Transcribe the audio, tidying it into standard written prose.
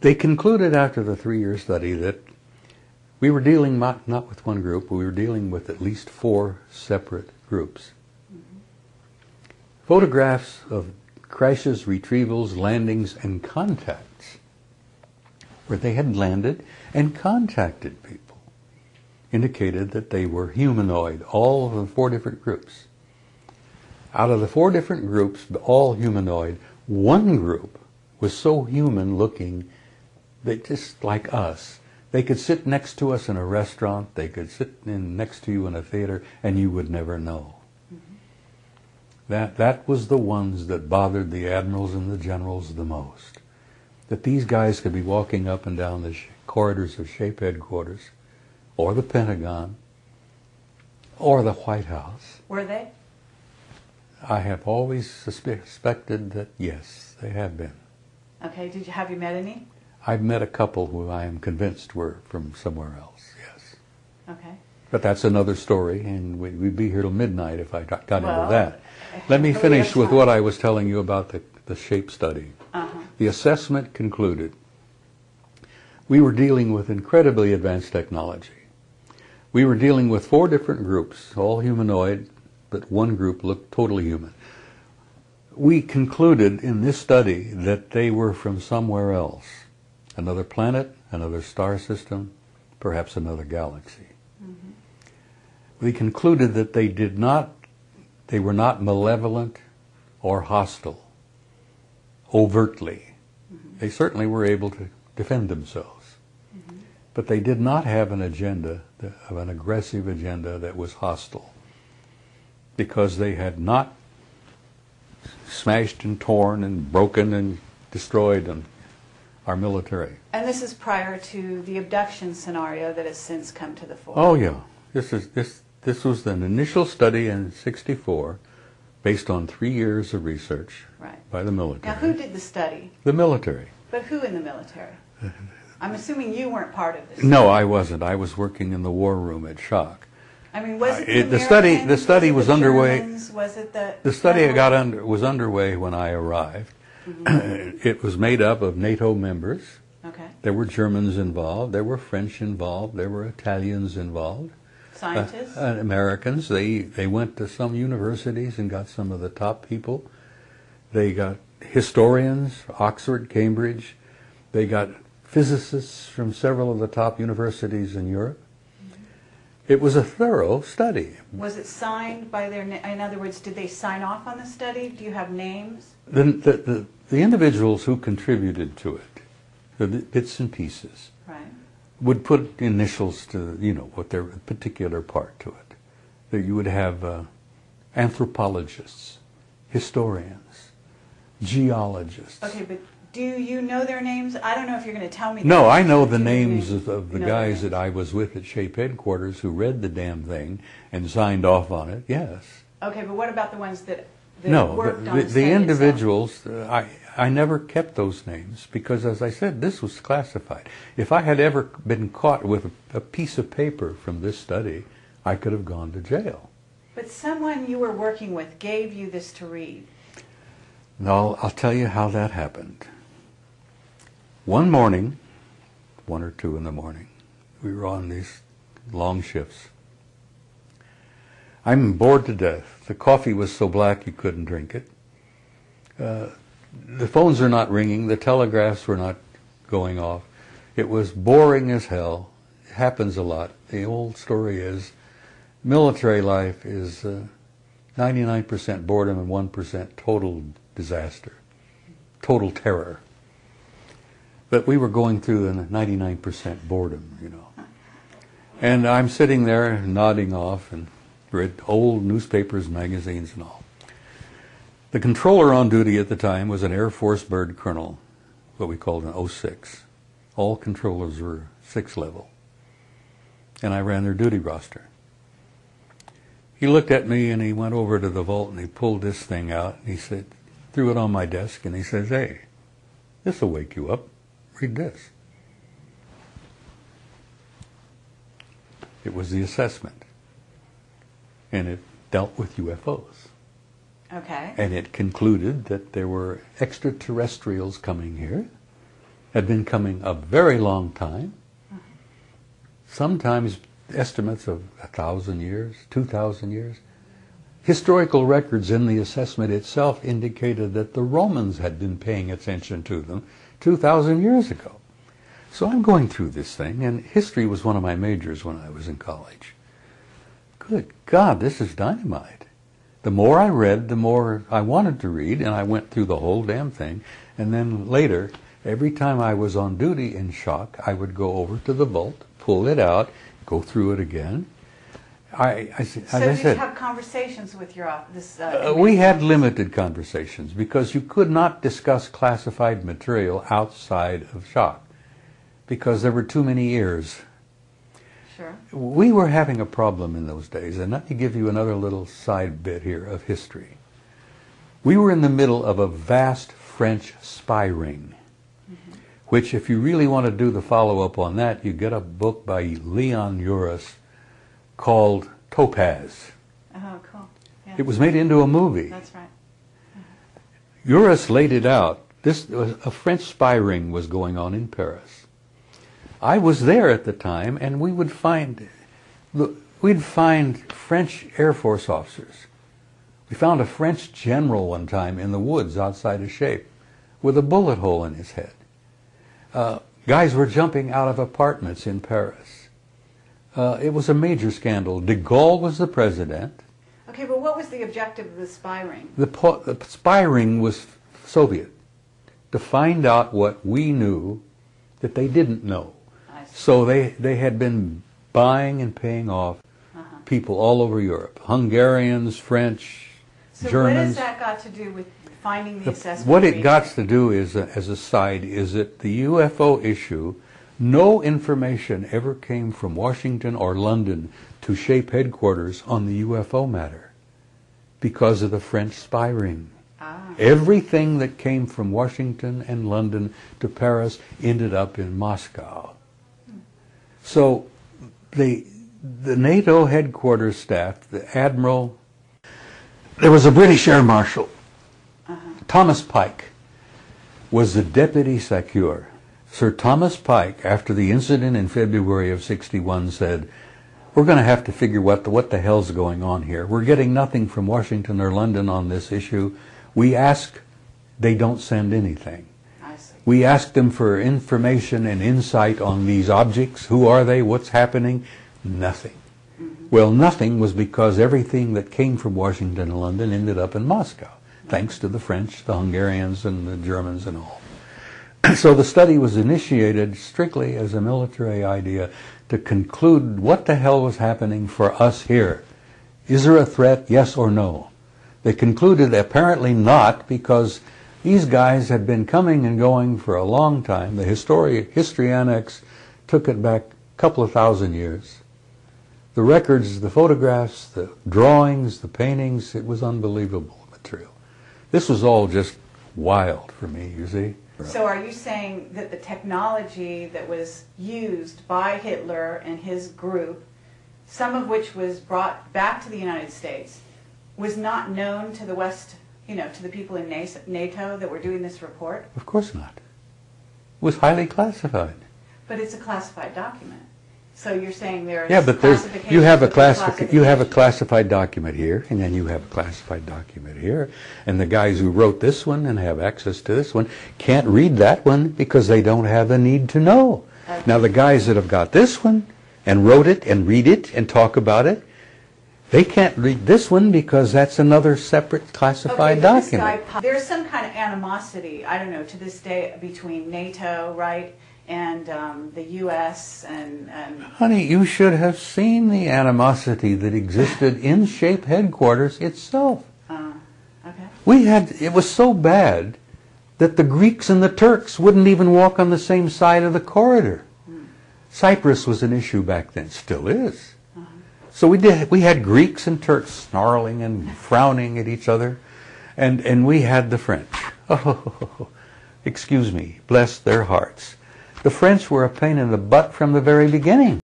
They concluded after the 3-year study that we were dealing not with one group, we were dealing with at least 4 separate groups. Photographs of crashes, retrievals, landings, and contacts, where they had landed and contacted people, indicated that they were humanoid, all of the 4 different groups. Out of the 4 different groups, all humanoid, one group was so human looking that just like us, they could sit next to us in a restaurant, they could sit next to you in a theater, and you would never know. That was the ones that bothered the admirals and the generals the most. That these guys could be walking up and down the corridors of SHAPE headquarters, or the Pentagon, or the White House. Were they? I have always suspected that, yes, they have been. Okay, have you met any? I've met a couple who I am convinced were from somewhere else, yes. Okay. But that's another story, and we'd be here till midnight if I got into that. Let me finish with what I was telling you about the SHAPE study. The assessment concluded we were dealing with incredibly advanced technology. We were dealing with 4 different groups, all humanoid, but one group looked totally human. We concluded in this study that they were from somewhere else, another planet, another star system, perhaps another galaxy. We concluded that they were not malevolent or hostile, overtly. They certainly were able to defend themselves. But they did not have an agenda, an aggressive agenda that was hostile, because they had not smashed and torn and broken and destroyed our military. And this is prior to the abduction scenario that has since come to the fore. Oh yeah, this was an initial study in '64, based on 3 years of research by the military. Now, who did the study? The military. But who in the military? I'm assuming you weren't part of this. No, I wasn't. I was working in the war room at Shock. I mean, was it the study was underway. Germans? Was it the study was underway when I arrived. It was made up of NATO members. Okay. There were Germans involved. There were French involved. There were Italians involved. Scientists? Americans. They went to some universities and got some of the top people. They got historians, Oxford, Cambridge. They got physicists from several of the top universities in Europe. It was a thorough study. Was it signed by in other words, did they sign off on the study? Do you have names? The individuals who contributed to it, the bits and pieces, would put initials to, what their particular part to it. That you would have anthropologists, historians, geologists. Okay, but do you know their names? I don't know if you're going to tell me. No, I know the names of the guys that I was with at SHAPE headquarters who read the damn thing and signed off on it, yes. Okay, but what about the ones that worked on the individuals, I never kept those names because, as I said, this was classified. If I had ever been caught with a piece of paper from this study, I could have gone to jail. But someone you were working with gave you this to read. No, I'll tell you how that happened. One morning, 1 or 2 in the morning, we were on these long shifts. I'm bored to death. The coffee was so black you couldn't drink it. The phones are not ringing. The telegraphs were not going off. It was boring as hell. It happens a lot. The old story is military life is 99% boredom and 1% total disaster, total terror. But we were going through the 99% boredom, And I'm sitting there nodding off and read old newspapers, magazines, and all. The controller on duty at the time was an Air Force bird colonel, what we called an 06. All controllers were 6 level. And I ran their duty roster. He looked at me and he went over to the vault and he pulled this thing out and he said, threw it on my desk and he says, "Hey, this will wake you up. Read this." It was the assessment. And it dealt with UFOs. Okay. And it concluded that there were extraterrestrials coming here had been coming a very long time, sometimes estimates of 1,000 years, 2,000 years. Historical records in the assessment itself indicated that the Romans had been paying attention to them 2,000 years ago. So I'm going through this thing, and history was one of my majors when I was in college. Good God, this is dynamite. The more I read, the more I wanted to read, and I went through the whole damn thing. And then later, every time I was on duty in shock, I would go over to the vault, pull it out, go through it again. So did you have conversations with your we had limited conversations because you could not discuss classified material outside of shock because there were too many ears. Sure. We were having a problem in those days, and let me give you another little side bit here of history. We were in the middle of a vast French spy ring, which, if you really want to do the follow-up on that, you get a book by Leon Uris called Topaz. Oh, cool. Yeah. It was made into a movie. That's right. Uris laid it out. This was a French spy ring was going on in Paris. I was there at the time, and we'd find French Air Force officers. We found a French general one time in the woods outside of Shape with a bullet hole in his head. Guys were jumping out of apartments in Paris. It was a major scandal. De Gaulle was the president. Okay, but what was the objective of the spy ring? The spy ring was Soviet, to find out what we knew that they didn't know. So they had been buying and paying off people all over Europe, Hungarians, French, so Germans. What has that got to do with finding the assessment? What it got to do is, as a side, is that the UFO issue, no information ever came from Washington or London to Shape headquarters on the UFO matter because of the French spy ring. Everything that came from Washington and London to Paris ended up in Moscow. So the NATO headquarters staff, the admiral, there was a British Air Marshal, Thomas Pike, was the deputy secure. Sir Thomas Pike, after the incident in February of '61, said, "We're going to have to figure what the hell's going on here. We're getting nothing from Washington or London on this issue. We ask, they don't send anything. We ask them for information and insight on these objects. Who are they? What's happening? Nothing." Well, nothing was because everything that came from Washington and London ended up in Moscow, thanks to the French, the Hungarians, and the Germans and all. So the study was initiated strictly as a military idea to conclude what the hell was happening for us here. Is there a threat, yes or no? They concluded apparently not, because these guys had been coming and going for a long time. The History Annex took it back a couple of thousand years. The records, the photographs, the drawings, the paintings, it was unbelievable material. This was all just wild for me, you see. So are you saying that the technology that was used by Hitler and his group, some of which was brought back to the United States, was not known to the West, to the people in NATO that were doing this report? Of course not. It was highly classified. But it's a classified document. So you're saying there's classification. You have a classified document here, and then you have a classified document here, and the guys who wrote this one and have access to this one can't read that one because they don't have the need to know. Okay. Now the guys that have got this one and wrote it and read it and talk about it, they can't read this one because that's another separate classified document. There's some kind of animosity, I don't know, to this day between NATO, right, and the U.S. and... Honey, you should have seen the animosity that existed in Shape headquarters itself. Okay. It was so bad that the Greeks and the Turks wouldn't even walk on the same side of the corridor. Cyprus was an issue back then, still is. So we had Greeks and Turks snarling and frowning at each other, and we had the French. Oh, excuse me, bless their hearts. The French were a pain in the butt from the very beginning.